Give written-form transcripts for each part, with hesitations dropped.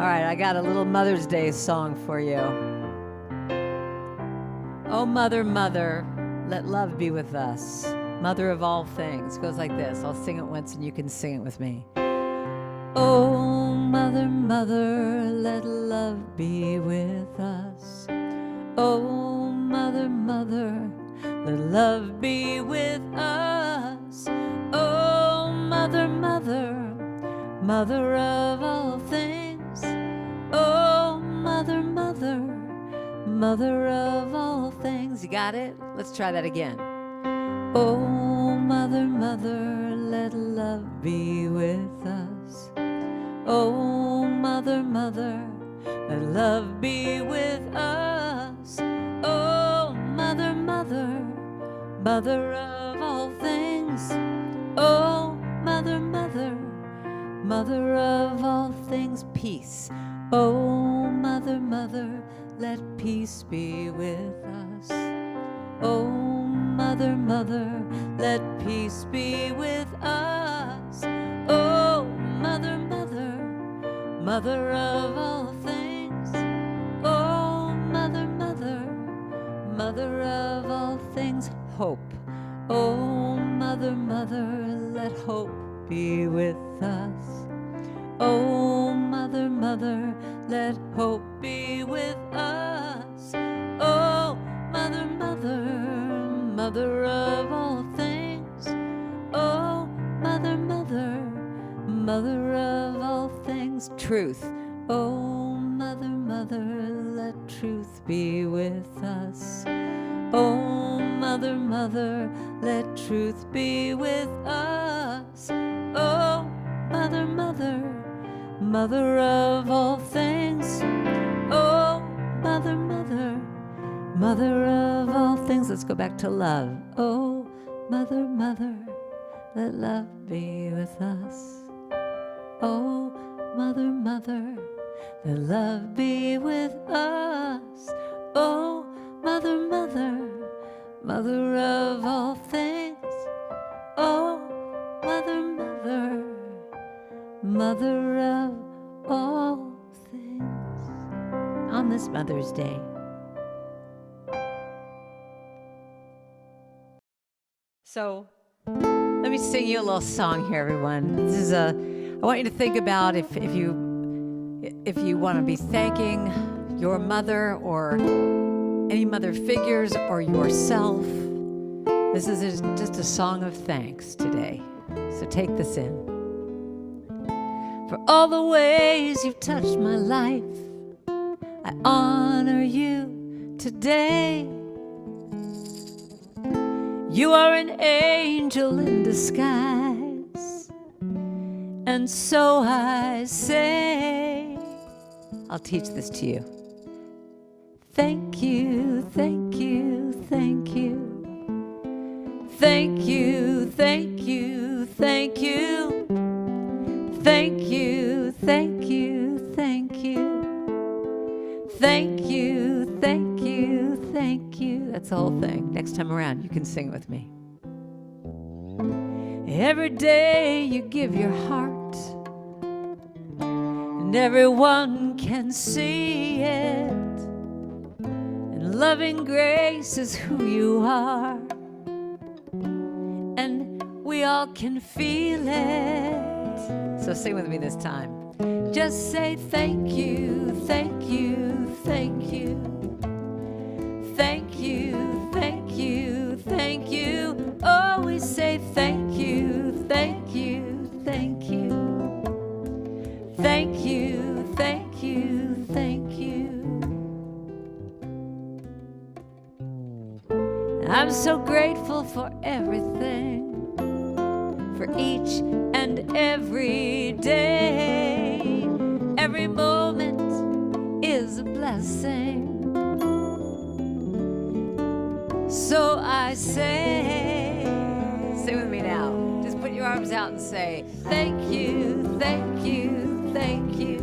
All right, I got a little Mother's Day song for you. Oh, mother, mother, let love be with us. Mother of all things. Goes like this. I'll sing it once and you can sing it with me. Oh, mother, mother, let love be with us. Oh, mother, mother, let love be with us. Oh, mother, mother, mother of all things. Oh, mother, mother, mother of all things. You got it? Let's try that again. Oh, mother, mother, let love be with us. Oh, mother, mother, let love be with us. Oh, mother, mother, mother of all things. Oh, mother, mother, mother of all things. Peace. Oh, mother, mother, let peace be with us. Oh, mother, mother, let peace be with us. Oh, mother, mother, mother of all things. Oh, mother, mother, mother of all things. Hope. Oh, mother, mother, let hope be with us. Oh, mother, mother, let hope be with us. Oh, mother, mother, mother of all things. Oh, mother, mother, mother of all things. Truth. Oh, mother, mother, let truth be with us. Oh, mother, mother, let truth be with us. Oh, mother, mother, mother of all things. Oh, mother, mother, mother of all things. Let's go back to love. Oh, mother, mother, let love be with us. Oh, mother, mother, let love be with us. Oh, mother, mother, mother of all things. Oh, mother, mother, mother of all things. On this Mother's Day. So, let me sing you a little song here, everyone. This is I want you to think about if you want to be thanking your mother or any mother figures or yourself. This is just a song of thanks today. So take this in. For all the ways you've touched my life, I honor you today. You are an angel in disguise, and so I say, I'll teach this to you. Thank you, thank you, thank you. Thank you, thank you, thank you. Thank you, thank you, thank you. Thank you, thank you, thank you. That's the whole thing. Next time around, you can sing it with me. Every day you give your heart, and everyone can see it. And loving grace is who you are, and we all can feel it. So sing with me this time. Just say thank you, thank you, thank you. Thank you, thank you, thank you. Always say thank you, thank you, thank you. Thank you, thank you, thank you. I'm so grateful for everything, for each and every day. Every moment is a blessing. So I say, sing with me now. Just put your arms out and say, thank you, thank you, thank you.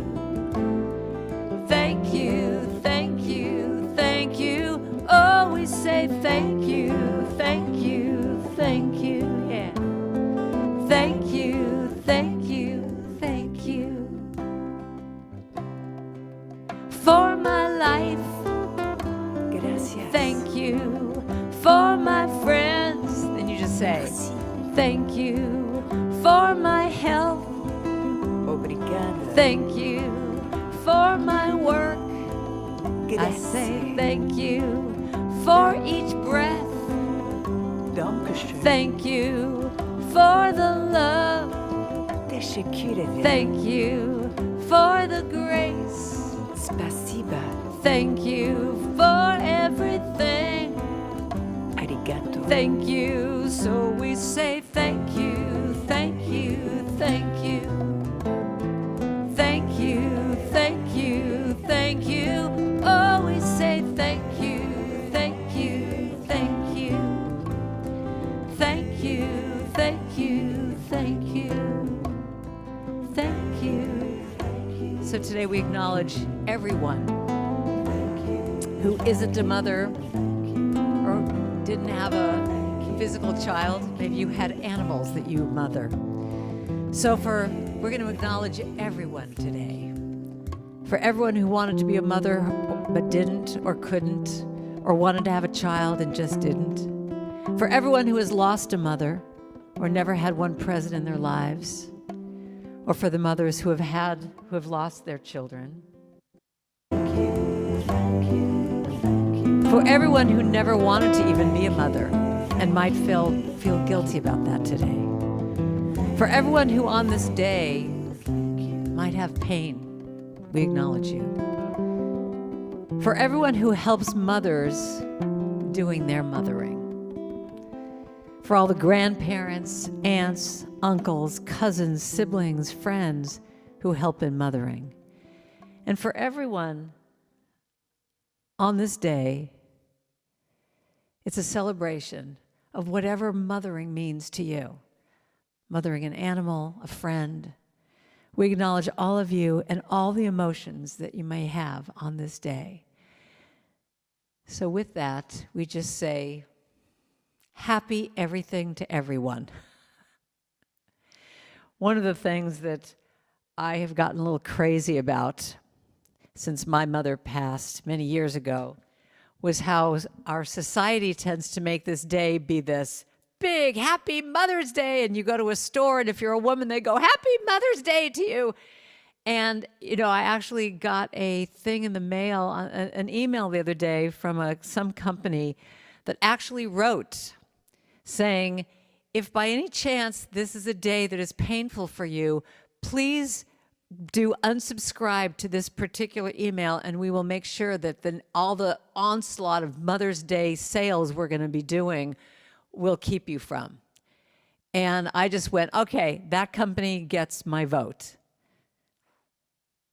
Thank you, thank you, thank you. Always say thank you, thank you, thank you, yeah. Thank you, thank you, thank you. you for my health. Obrigada. Thank you for my work. I Grazie. say thank you for each breath. Dankeschön. Thank you for the love. Teşekkür Thank you for the grace. Spasiba. Thank you for everything. Arigato. Thank you. So we say thank you, thank you, thank you. Thank you, thank you, thank you. Oh, we say thank you, thank you, thank you. Thank you, thank you, thank you. Thank you. So today we acknowledge everyone who isn't a mother or didn't have a physical child. Maybe you had animals that you mother. So we're going to acknowledge everyone today. For everyone who wanted to be a mother but didn't or couldn't, or wanted to have a child and just didn't. For everyone who has lost a mother or never had one present in their lives. Or for the mothers who have lost their children. For everyone who never wanted to even be a mother and might feel guilty about that today. For everyone who on this day might have pain, we acknowledge you. For everyone who helps mothers doing their mothering. For all the grandparents, aunts, uncles, cousins, siblings, friends who help in mothering. And for everyone on this day, it's a celebration of whatever mothering means to you. Mothering an animal, a friend. We acknowledge all of you and all the emotions that you may have on this day. So with that, we just say, happy everything to everyone. One of the things that I have gotten a little crazy about since my mother passed many years ago was how our society tends to make this day be this big, happy Mother's Day. And you go to a store, and if you're a woman, they go, happy Mother's Day to you. And, I actually got a thing in the mail, an email the other day from some company that actually wrote saying, if by any chance this is a day that is painful for you, please do unsubscribe to this particular email, and we will make sure that all the onslaught of Mother's Day sales we're going to be doing will keep you from. And I just went, okay, that company gets my vote.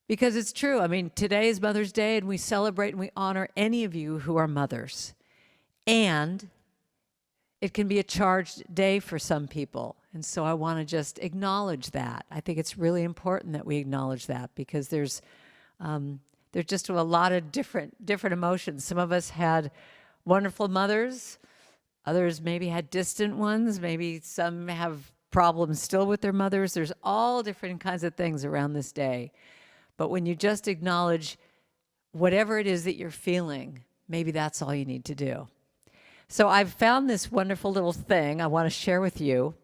Because it's true. I mean, today is Mother's Day, and we celebrate and we honor any of you who are mothers. And it can be a charged day for some people. And so I want to just acknowledge that. I think it's really important that we acknowledge that, because there's just a lot of different emotions. Some of us had wonderful mothers. Others maybe had distant ones. Maybe some have problems still with their mothers. There's all different kinds of things around this day. But when you just acknowledge whatever it is that you're feeling, maybe that's all you need to do. So I've found this wonderful little thing I want to share with you.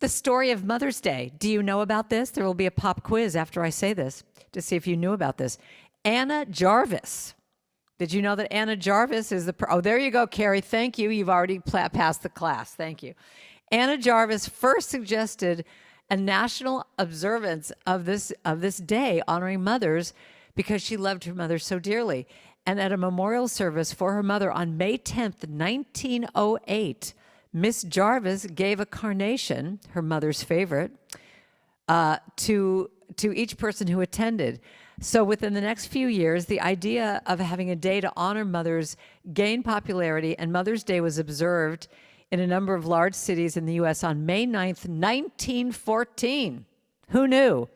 The story of Mother's Day. Do you know about this? There will be a pop quiz after I say this to see if you knew about this. Anna Jarvis. Did you know that Anna Jarvis is oh, there you go, Carrie. Thank you. You've already passed the class. Thank you. Anna Jarvis first suggested a national observance of this day honoring mothers because she loved her mother so dearly. And at a memorial service for her mother on May 10th, 1908, Miss Jarvis gave a carnation, her mother's favorite, to each person who attended. So within the next few years, the idea of having a day to honor mothers gained popularity, and Mother's Day was observed in a number of large cities in the U.S. on May 9th, 1914. Who knew?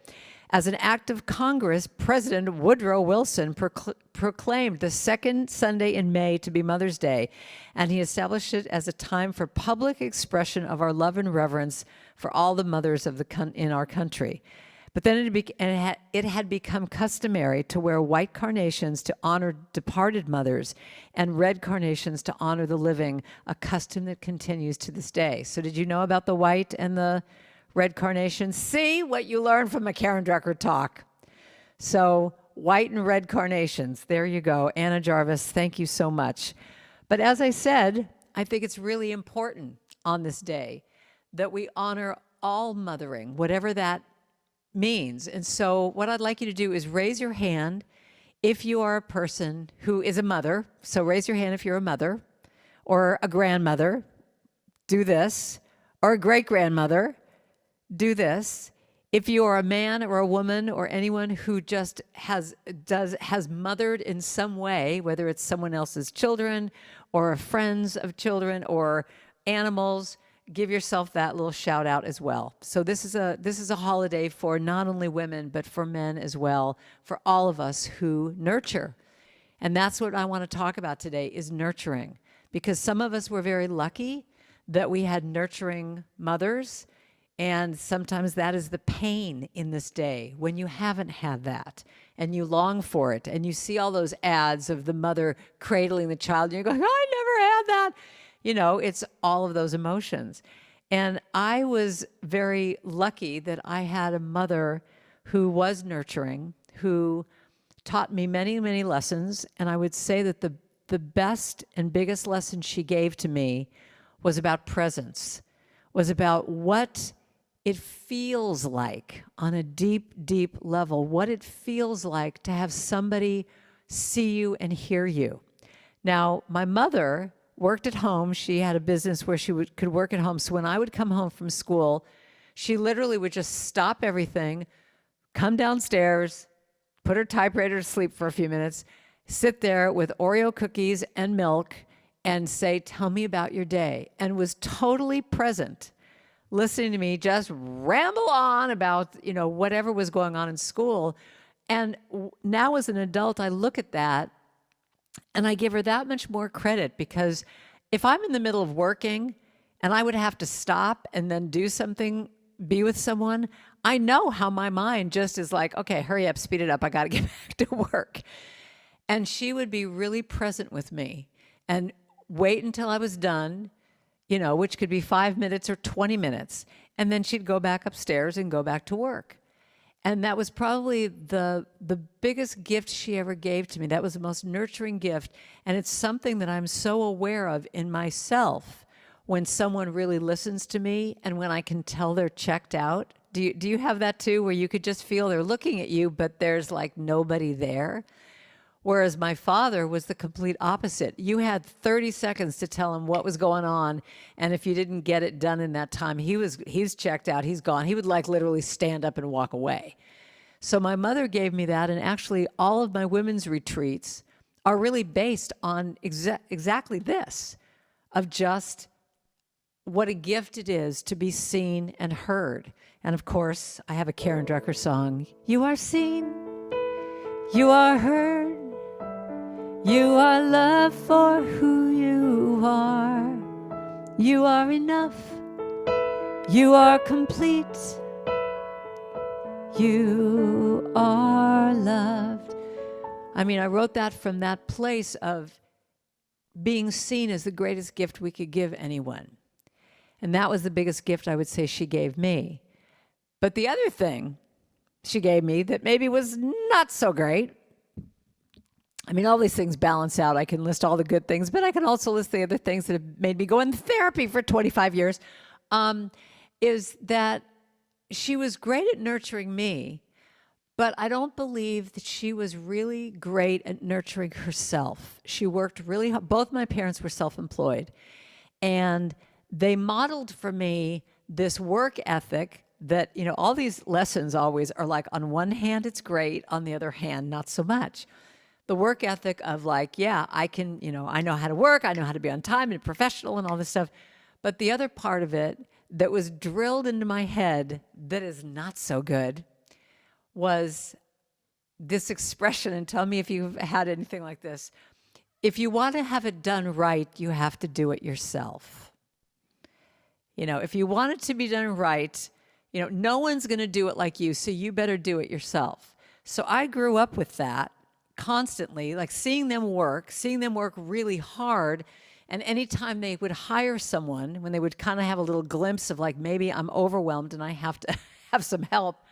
As an act of Congress, President Woodrow Wilson proclaimed the second Sunday in May to be Mother's Day, and he established it as a time for public expression of our love and reverence for all the mothers in our country. But then it had become customary to wear white carnations to honor departed mothers and red carnations to honor the living, a custom that continues to this day. So did you know about the white and the red carnations? See what you learned from a Karen Drucker talk. So white and red carnations, there you go. Anna Jarvis, thank you so much. But as I said, I think it's really important on this day that we honor all mothering, whatever that means. And so what I'd like you to do is raise your hand if you are a person who is a mother. So raise your hand if you're a mother or a grandmother. Do this. Or a great-grandmother. Do this. If you are a man or a woman or anyone who just has mothered in some way, whether it's someone else's children or friends of children or animals, give yourself that little shout out as well. So this is a holiday for not only women, but for men as well, for all of us who nurture. And that's what I want to talk about today is nurturing, because some of us were very lucky that we had nurturing mothers. And sometimes that is the pain in this day when you haven't had that and you long for it and you see all those ads of the mother cradling the child and you're going, I never had that. You know, it's all of those emotions. And I was very lucky that I had a mother who was nurturing, who taught me many, many lessons. And I would say that the best and biggest lesson she gave to me was about presence, was about what it feels like on a deep, deep level, what it feels like to have somebody see you and hear you. Now, my mother worked at home. She had a business where she could work at home. So when I would come home from school, she literally would just stop everything, come downstairs, put her typewriter to sleep for a few minutes, sit there with Oreo cookies and milk and say, tell me about your day, and was totally present, listening to me just ramble on about, you know, whatever was going on in school. And now as an adult, I look at that and I give her that much more credit, because if I'm in the middle of working and I would have to stop and then do something, be with someone, I know how my mind just is like, okay, hurry up, speed it up. I got to get back to work. And she would be really present with me and wait until I was done, you know, which could be 5 minutes or 20 minutes. And then she'd go back upstairs and go back to work. And that was probably the biggest gift she ever gave to me. That was the most nurturing gift. And it's something that I'm so aware of in myself when someone really listens to me and when I can tell they're checked out. Do you have that too, where you could just feel they're looking at you, but there's like nobody there? Whereas my father was the complete opposite. You had 30 seconds to tell him what was going on, and if you didn't get it done in that time, he's checked out, he's gone. He would like literally stand up and walk away. So my mother gave me that, and actually all of my women's retreats are really based on exactly this, of just what a gift it is to be seen and heard. And of course, I have a Karen Drucker song. You are seen, you are heard, you are loved for who you are. You are enough. You are complete. You are loved. I mean, I wrote that from that place of being seen as the greatest gift we could give anyone. And that was the biggest gift I would say she gave me. But the other thing she gave me that maybe was not so great, I mean, all these things balance out. I can list all the good things, but I can also list the other things that have made me go in therapy for 25 years, is that she was great at nurturing me, but I don't believe that she was really great at nurturing herself. She worked really hard. Both my parents were self-employed, and they modeled for me this work ethic that, you know, all these lessons always are like, on one hand, it's great. On the other hand, not so much. The work ethic of like, yeah, I can, you know, I know how to work, I know how to be on time and professional and all this stuff. But the other part of it that was drilled into my head that is not so good was this expression, and tell me if you've had anything like this. If you want to have it done right, you have to do it yourself. You know, if you want it to be done right, No one's going to do it like you, so you better do it yourself. So I grew up with that constantly, like seeing them work really hard. And anytime they would hire someone, when they would kind of have a little glimpse of like, maybe I'm overwhelmed and I have to have some help,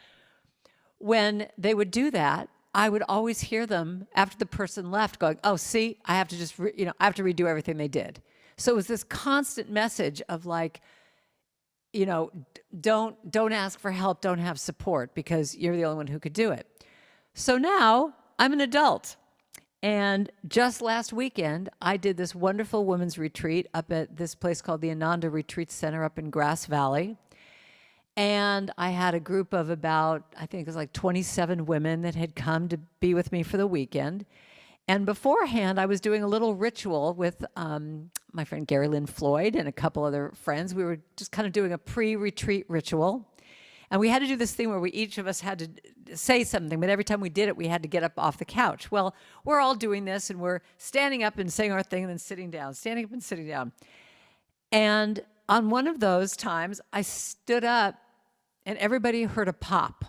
when they would do that, I would always hear them after the person left going, oh, see, I have to just, I have to redo everything they did. So it was this constant message of like, don't ask for help, don't have support, because you're the only one who could do it. So now I'm an adult. And just last weekend, I did this wonderful women's retreat up at this place called the Ananda Retreat Center up in Grass Valley. And I had a group of about, I think it was like 27 women that had come to be with me for the weekend. And beforehand, I was doing a little ritual with my friend Gary Lynn Floyd and a couple other friends. We were just kind of doing a pre-retreat ritual. And we had to do this thing where each of us had to say something, but every time we did it, we had to get up off the couch. Well, we're all doing this, and we're standing up and saying our thing and then sitting down, standing up and sitting down. And on one of those times, I stood up, and everybody heard a pop.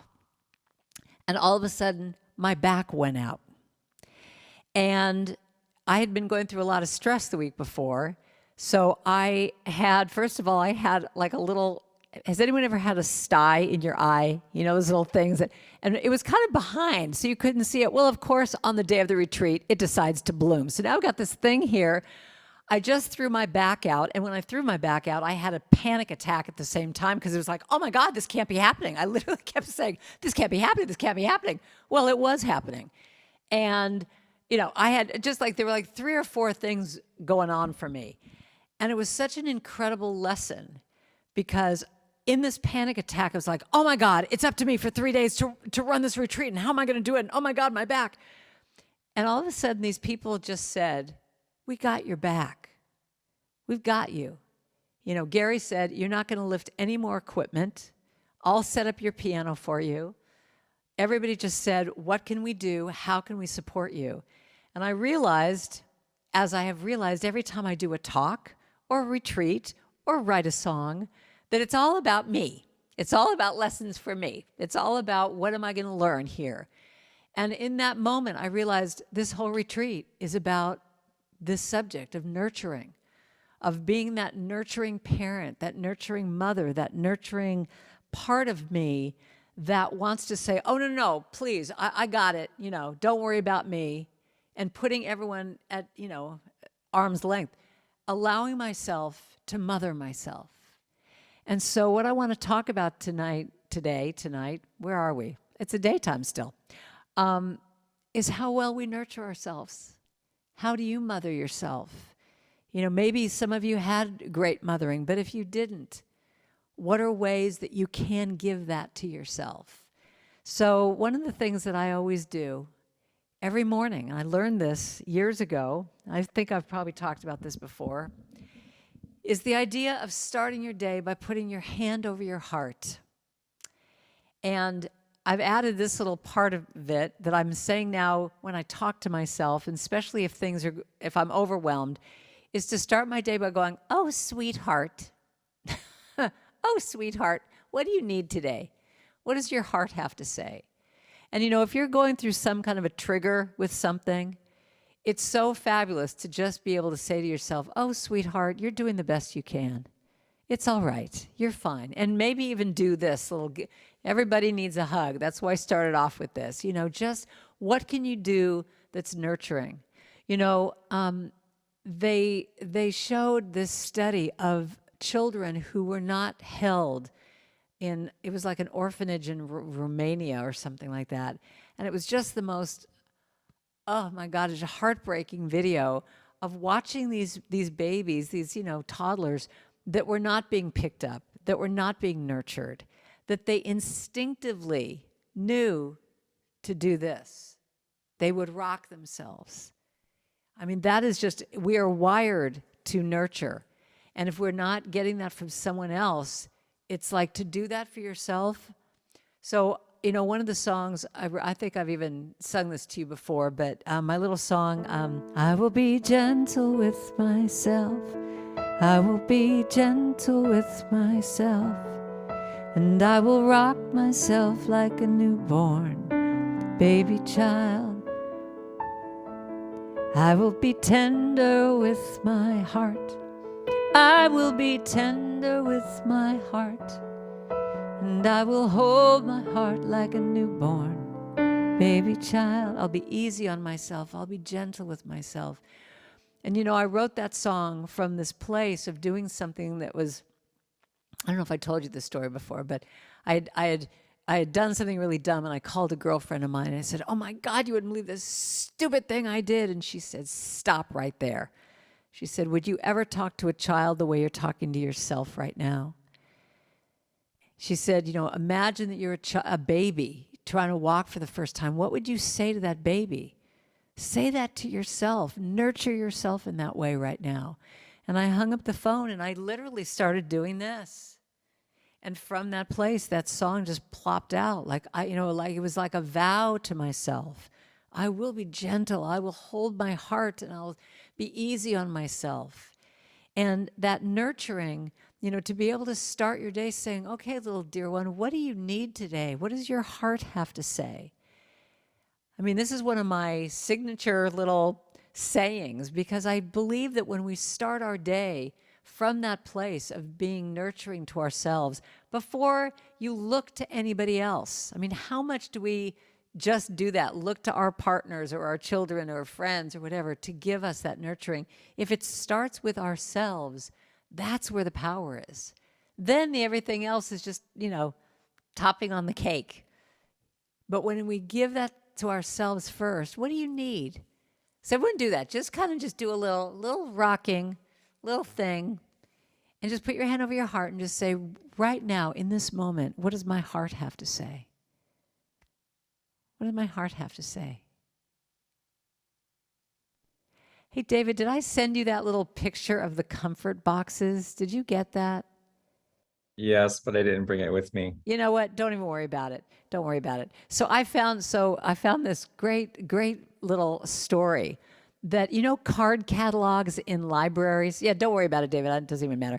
And all of a sudden, my back went out. And I had been going through a lot of stress the week before. So first of all, I had like a little, has anyone ever had a sty in your eye? Those little things and it was kind of behind, so you couldn't see it. Well, of course, on the day of the retreat, it decides to bloom. So now I've got this thing here. I just threw my back out. And when I threw my back out, I had a panic attack at the same time, because it was like, oh my God, this can't be happening. I literally kept saying, this can't be happening. This can't be happening. Well, it was happening. And, I had there were like 3 or 4 things going on for me. And it was such an incredible lesson, because in this panic attack, I was like, oh my God, it's up to me for 3 days to run this retreat. And how am I going to do it? And oh my God, my back. And all of a sudden, these people just said, we got your back. We've got you. Gary said, you're not going to lift any more equipment. I'll set up your piano for you. Everybody just said, what can we do? How can we support you? And I realized, as I have realized every time I do a talk or a retreat or write a song, that it's all about me. It's all about lessons for me. It's all about what am I going to learn here? And in that moment, I realized this whole retreat is about this subject of nurturing, of being that nurturing parent, that nurturing mother, that nurturing part of me that wants to say, oh, no, please, I got it. Don't worry about me. And putting everyone at, arm's length, allowing myself to mother myself. And so what I want to talk about tonight, where are we? It's a daytime still, is how well we nurture ourselves. How do you mother yourself? Maybe some of you had great mothering, but if you didn't, what are ways that you can give that to yourself? So one of the things that I always do every morning, I learned this years ago, I think I've probably talked about this before, is the idea of starting your day by putting your hand over your heart. And I've added this little part of it that I'm saying now when I talk to myself, and especially if I'm overwhelmed, is to start my day by going, oh, sweetheart. Oh, sweetheart, what do you need today? What does your heart have to say? And if you're going through some kind of a trigger with something, it's so fabulous to just be able to say to yourself, oh, sweetheart, you're doing the best you can. It's all right. You're fine. And maybe even do this little, everybody needs a hug. That's why I started off with this. Just what can you do that's nurturing? They showed this study of children who were not held it was like an orphanage in Romania or something like that. And it was just the most, oh my God, it's a heartbreaking video of watching these babies, these, toddlers that were not being picked up, that were not being nurtured, that they instinctively knew to do this. They would rock themselves. I mean, that is just, we are wired to nurture. And if we're not getting that from someone else, it's like to do that for yourself. So, one of the songs, I think I've even sung this to you before, but my little song, I will be gentle with myself. I will be gentle with myself. and I will rock myself like a newborn baby child. I will be tender with my heart. I will be tender with my heart, and I will hold my heart like a newborn baby child. I'll be easy on myself. I'll be gentle with myself. And you know, I wrote that song from this place of doing something that was, I don't know if I told you this story before, but I had done something really dumb, and I called a girlfriend of mine and I said, "Oh my God, you wouldn't believe this stupid thing I did." And she said, "Stop right there." She said, "Would you ever talk to a child the way you're talking to yourself right now?" She said, "You know, imagine that you're a baby trying to walk for the first time. What would you say to that baby? Say that to yourself. Nurture yourself in that way right now." And I hung up the phone and I literally started doing this. And from that place, that song just plopped out. Like it was like a vow to myself. I will be gentle. I will hold my heart, and I'll be easy on myself. And that nurturing, you know, to be able to start your day saying, "Okay, little dear one, what do you need today? What does your heart have to say?" I mean, this is one of my signature little sayings, because I believe that when we start our day from that place of being nurturing to ourselves, before you look to anybody else, I mean, how much do we just do that? Look to our partners or our children or friends or whatever to give us that nurturing. If it starts with ourselves, that's where the power is. Then everything else is just, you know, topping on the cake. But when we give that to ourselves first, what do you need? So everyone do that. Just do a little rocking, little thing, and just put your hand over your heart and just say, right now, in this moment, what does my heart have to say? What does my heart have to say? Hey, David, did I send you that little picture of the comfort boxes? Did you get that? Yes, but I didn't bring it with me. You know what? Don't even worry about it. Don't worry about it. So I found this great little story that, you know, card catalogs in libraries. Yeah, don't worry about it, David. It doesn't even matter.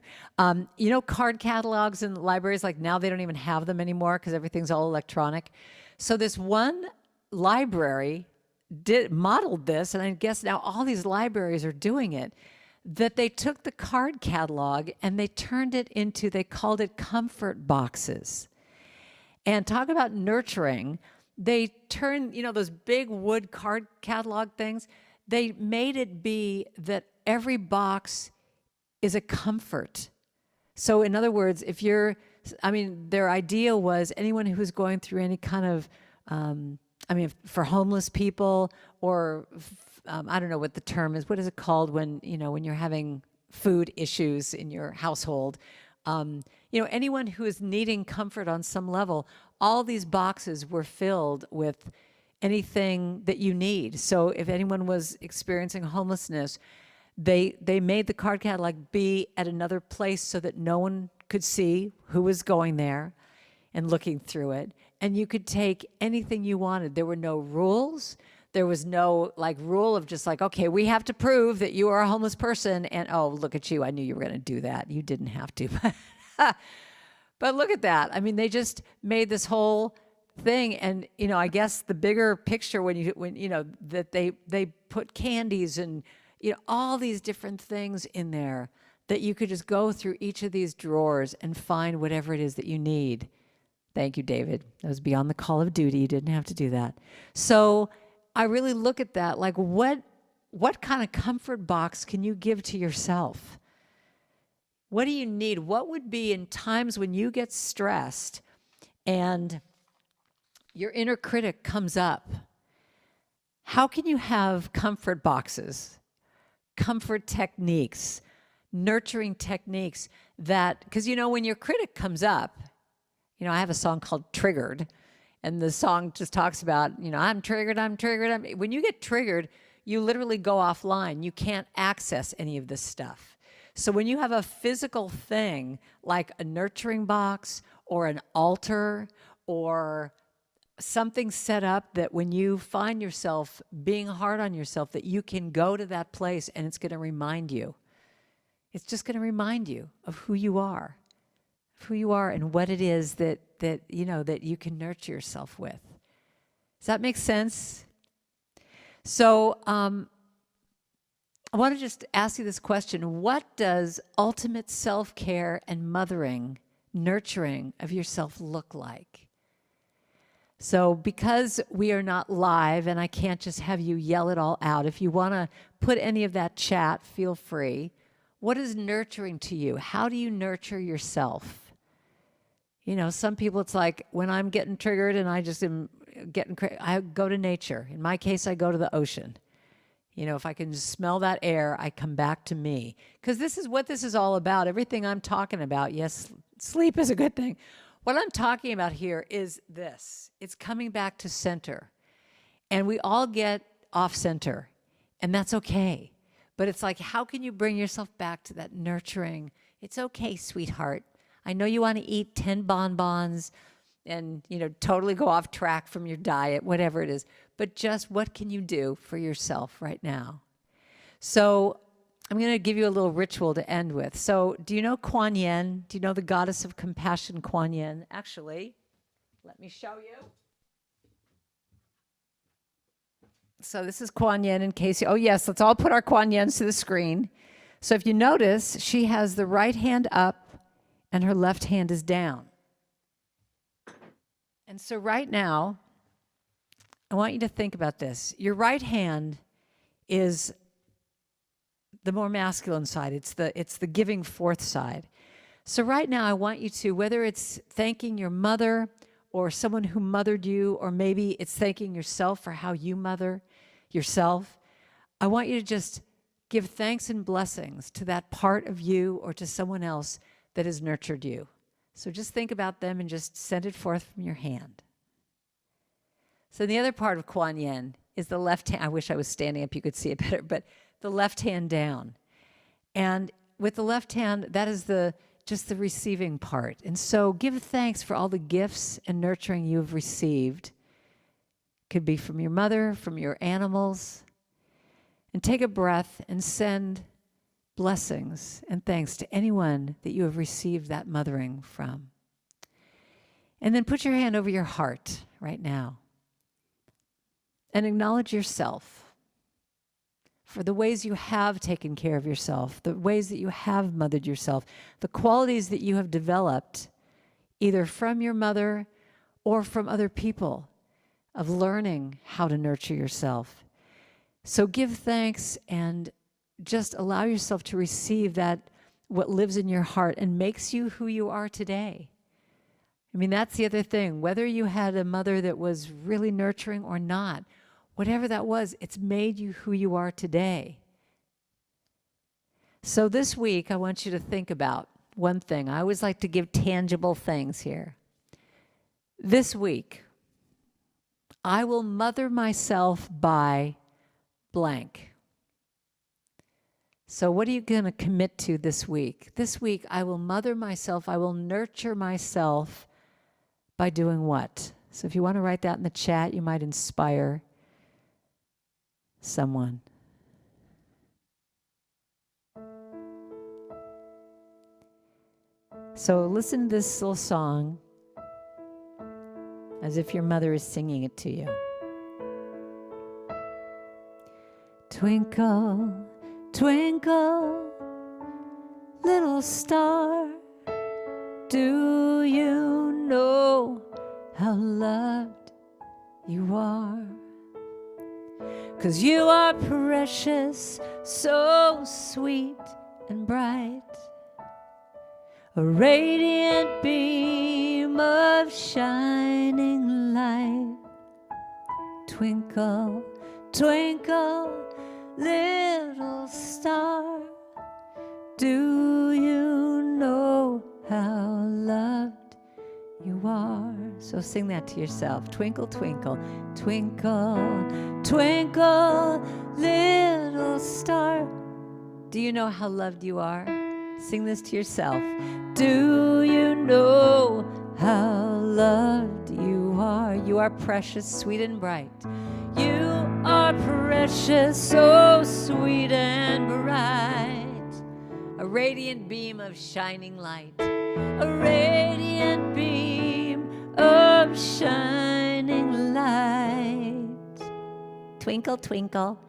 You know, card catalogs in libraries, like now they don't even have them anymore because everything's all electronic. So this one library modeled this, and I guess now all these libraries are doing it, that they took the card catalog and they turned it into, they called it comfort boxes. And talk about nurturing. They turned, you know, those big wood card catalog things, they made it be that every box is a comfort. So in other words, if you're, I mean, their idea was anyone who's going through any kind of, for homeless people, or I don't know what the term is. What is it called when, you know, when you're having food issues in your household? You know, anyone who is needing comfort on some level, all these boxes were filled with anything that you need. So if anyone was experiencing homelessness, they made the card catalog be at another place so that no one could see who was going there and looking through it. And you could take anything you wanted. There were no rules. There was no rule of just like, okay, we have to prove that you are a homeless person. And oh, look at you. I knew you were going to do that. You didn't have to. But look at that. I mean, they just made this whole thing. And, you know, I guess the bigger picture when you know, that they put candies and, you know, all these different things in there that you could just go through each of these drawers and find whatever it is that you need. Thank you, David. That was beyond the call of duty. You didn't have to do that. So I really look at that like, what kind of comfort box can you give to yourself? What do you need? What would be in times when you get stressed and your inner critic comes up? How can you have comfort boxes, comfort techniques, nurturing techniques that, because, you know, when your critic comes up, you know, I have a song called Triggered, and the song just talks about, you know, I'm triggered. When you get triggered, you literally go offline. You can't access any of this stuff. So when you have a physical thing like a nurturing box or an altar or something set up that when you find yourself being hard on yourself, that you can go to that place and it's going to remind you. It's just going to remind you of who you are. of who you are and what it is that you can nurture yourself with. Does that make sense? So I want to just ask you this question. What does ultimate self-care and mothering, nurturing of yourself look like? So because we are not live and I can't just have you yell it all out, if you want to put any of that chat, feel free. What is nurturing to you? How do you nurture yourself? You know, some people it's like when I'm getting triggered and I just am I go to nature. In my case, I go to the ocean. You know, if I can just smell that air, I come back to me. Because this is what this is all about. Everything I'm talking about, yes, sleep is a good thing. What I'm talking about here is this. It's coming back to center. And we all get off center. And that's okay. But it's like, how can you bring yourself back to that nurturing? It's okay, sweetheart. I know you want to eat 10 bonbons and, totally go off track from your diet, whatever it is. But just what can you do for yourself right now? So I'm going to give you a little ritual to end with. So do you know Kuan Yin? Do you know the goddess of compassion, Kuan Yin? Actually, let me show you. So this is Kuan Yin in case you, oh yes, let's all put our Kuan Yins to the screen. So if you notice, she has the right hand up and her left hand is down. And so right now, I want you to think about this. Your right hand is the more masculine side. It's the giving forth side. So right now I want you to, whether it's thanking your mother or someone who mothered you, or maybe it's thanking yourself for how you mother yourself, I want you to just give thanks and blessings to that part of you or to someone else that has nurtured you. So just think about them and just send it forth from your hand. So the other part of Kuan Yin is the left hand. I wish I was standing up, you could see it better, but the left hand down. And with the left hand, that is just the receiving part. And so give thanks for all the gifts and nurturing you have received. Could be from your mother, from your animals. And take a breath and send blessings and thanks to anyone that you have received that mothering from. And then put your hand over your heart right now and acknowledge yourself for the ways you have taken care of yourself, the ways that you have mothered yourself, the qualities that you have developed either from your mother or from other people of learning how to nurture yourself. So give thanks and just allow yourself to receive that, what lives in your heart and makes you who you are today. I mean, that's the other thing. Whether you had a mother that was really nurturing or not, whatever that was, it's made you who you are today. So this week, I want you to think about one thing. I always like to give tangible things here. This week, I will mother myself by blank. So what are you going to commit to this week? This week, I will mother myself. I will nurture myself by doing what? So if you want to write that in the chat, you might inspire someone. So listen to this little song as if your mother is singing it to you. Twinkle, twinkle, little star, do you know how loved you are? 'Cause you are precious, so sweet and bright, a radiant beam of shining light. Twinkle, twinkle, little star, do you know how loved you are? So sing that to yourself. Twinkle, twinkle, twinkle, twinkle, little star, do you know how loved you are? Sing this to yourself. Do you know how loved you are? You are precious, sweet and bright. You are precious, so sweet and bright, a radiant beam of shining light. a radiant beam of shining light. Twinkle, twinkle,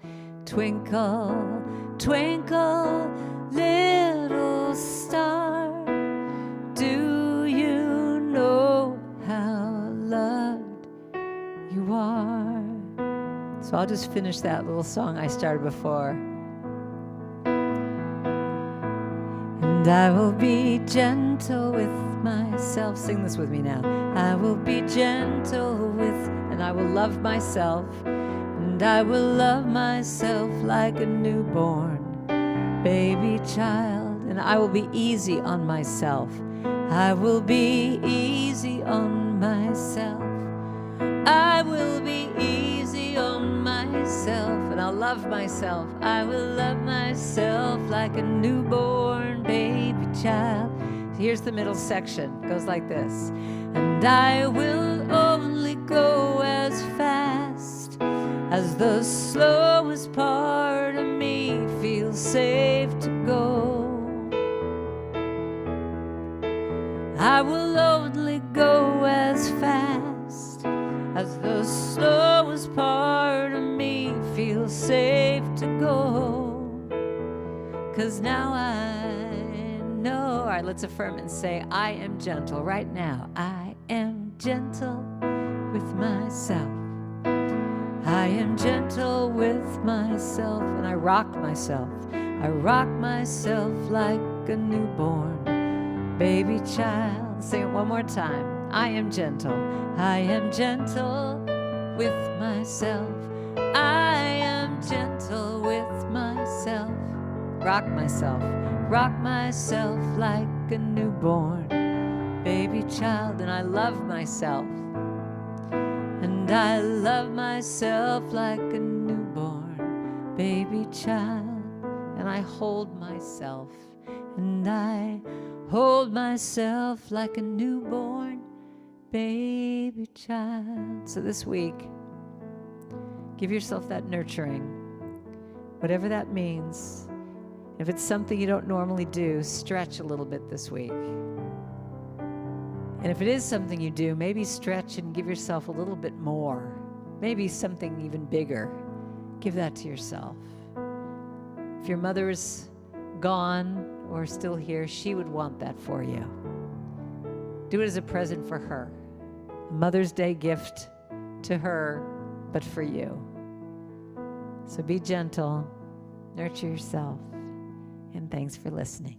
twinkle, twinkle, little star, do you know how loved you are? So I'll just finish that little song I started before. And I will be gentle with myself. Sing this with me now. I will be gentle with, and I will love myself. And I will love myself like a newborn baby child. And I will be easy on myself. I will be easy on myself. I will be easy on myself. And I'll love myself. I will love myself like a newborn baby child. Here's the middle section. It goes like this. And I will only go as fast as the slowest part of me feels safe to go. I will only go as fast as the slowest part of me feels safe to go. 'Cause now I know. All right, let's affirm it and say, I am gentle right now. I am gentle with myself. I am gentle with myself, and I rock myself. I rock myself like a newborn baby child. Sing it one more time. I am gentle. I am gentle with myself. I am gentle with myself. Rock myself. Rock myself like a newborn baby child. And I love myself. And I love myself like a newborn baby child. And I hold myself. And I hold myself like a newborn baby child. So this week, give yourself that nurturing, whatever that means. If it's something you don't normally do, stretch a little bit this week. And if it is something you do, maybe stretch and give yourself a little bit more. Maybe something even bigger. Give that to yourself. If your mother is gone or still here, she would want that for you. Do it as a present for her. A Mother's Day gift to her, but for you. So be gentle, nurture yourself, and thanks for listening.